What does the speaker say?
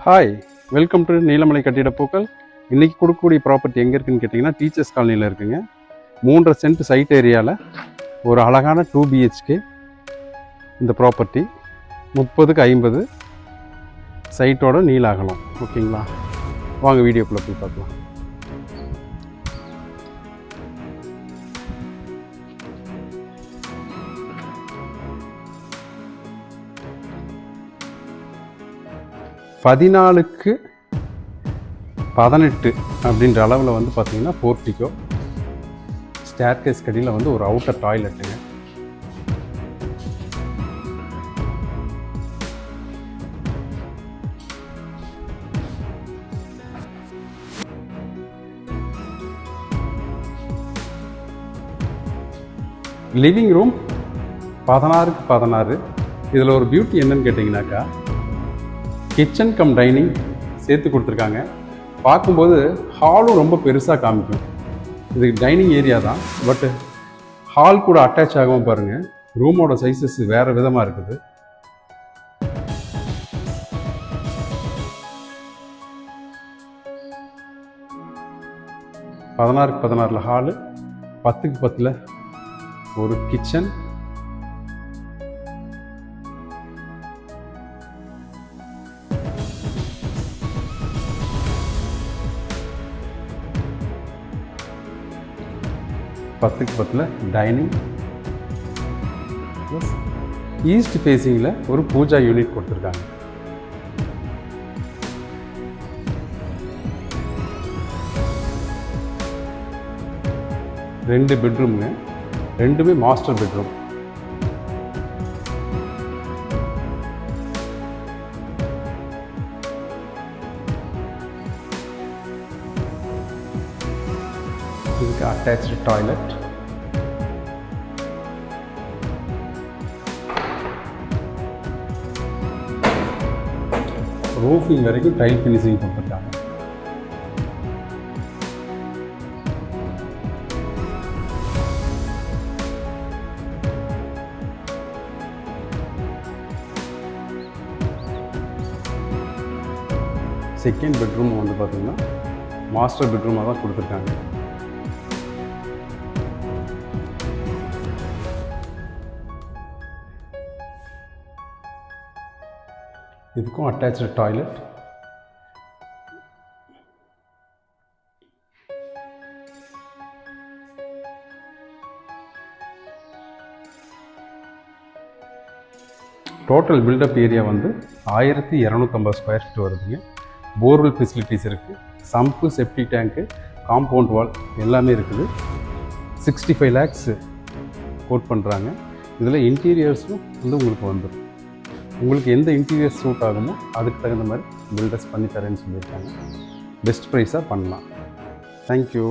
Hi, welcome to Neelamalai கட்டிடப்பூக்கள். இன்றைக்கி கொடுக்கக்கூடிய ப்ராப்பர்ட்டி எங்கே இருக்குதுன்னு கேட்டிங்கன்னா டீச்சர்ஸ் காலனியில் இருக்குங்க. 3.5 சென்ட் சைட் ஏரியாவில் ஒரு அழகான 2 BHK. இந்த ப்ராப்பர்ட்டி 30க்கு 50 சைட்டோட நீள அகலம். ஓகேங்களா, வாங்க வீடியோக்குள்ளே போய் பார்க்கலாம். பதினாலுக்கு 18 அப்படின்ற அளவில் வந்து பார்த்திங்கன்னா போர்ட்டிகோ, ஸ்டேர்கேஸ் கடியில் வந்து ஒரு அவுட்டர் டாய்லெட்டுங்க. லிவிங் ரூம் 16க்கு 16. இதில் ஒரு பியூட்டி என்னன்னு கேட்டிங்கனாக்கா, கிச்சன் கம் டைனிங் சேர்த்து கொடுத்துருக்காங்க. பார்க்கும்போது ஹாலும் ரொம்ப பெருசாக காமிக்கும். இது டைனிங் ஏரியா தான், பட் ஹால் கூட அட்டாச் ஆகவும் பாருங்கள். ரூமோட சைஸஸ் வேறு விதமாக இருக்குது. பதினாறுக்கு 16 ஹாலு, 10க்கு 10 ஒரு கிச்சன். பத்துக்கு 10 டைனிங். ஈஸ்ட் ஃபேஸிங்கில் ஒரு பூஜா யூனிட் கொடுத்துருக்காங்க. ரெண்டு பெட்ரூம்ங்க, ரெண்டுமே மாஸ்டர் பெட்ரூம். இதுக்கு அட்டாச்டு டாய்லெட். ரூஃபிங் வரைக்கும் டைல் ஃபினிஷிங் கொடுத்துருக்காங்க. செகண்ட் பெட்ரூம் வந்து பார்த்திங்கன்னா மாஸ்டர் பெட்ரூமாக தான் கொடுத்துருக்காங்க. இதுக்கும் attach toilet. Total built up area வந்து 1250 ஸ்கொயர் ஃபீட் வருதுங்க. போர்வெல் ஃபெசிலிட்டிஸ் இருக்குது. சம்பு, செப்டிக் டேங்க்கு, காம்பவுண்ட் வால் எல்லாமே இருக்குது. 65 lakhs கோட் பண்ணுறாங்க. இதில் இன்டீரியர்ஸும் வந்து உங்களுக்கு வந்துடும். உங்களுக்கு எந்த இன்டீரியர் சூட் ஆகுமோ அதுக்கு தகுந்த மாதிரி பில்டர்ஸ் பண்ணி தரேன்னு சொல்லியிருக்காங்க. பெஸ்ட் ப்ரைஸாக பண்ணலாம். தேங்க்யூ.